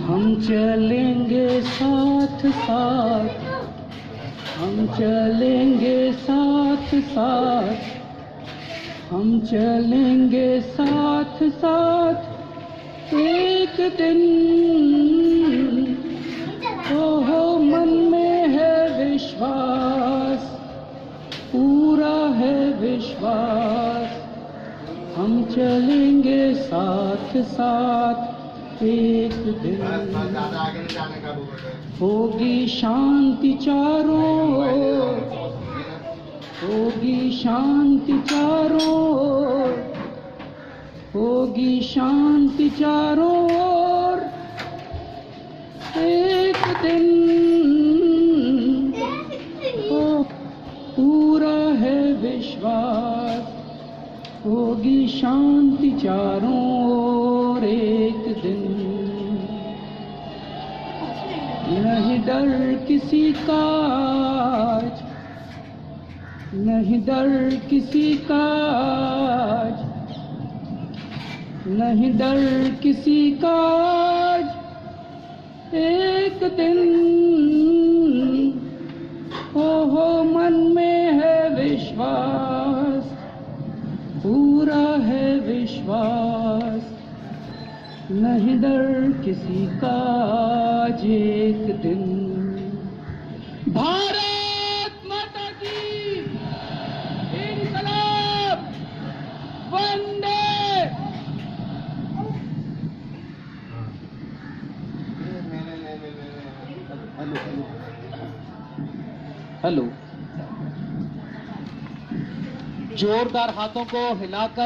हम चलेंगे साथ साथ, हम चलेंगे साथ साथ, हम चलेंगे साथ साथ एक दिन। हो मन में है विश्वास, पूरा है विश्वास, हम चलेंगे साथ साथ एक दिन। होगी शांति चारों ओर, होगी शांति चारों ओर, होगी शांति चारों ओर एक दिन। हो पूरा है विश्वास, होगी शांति चारों ओर एक दिन। नहीं डर किसी का आज, नहीं डर किसी का आज, नहीं डर किसी का आज एक दिन। हो मन में है विश्वास, पूरा है विश्वास, नहीं डर किसी का आज एक दिन। भारत माता की इनकलाब, वंदे। हेलो, जोरदार हाथों को हिलाकर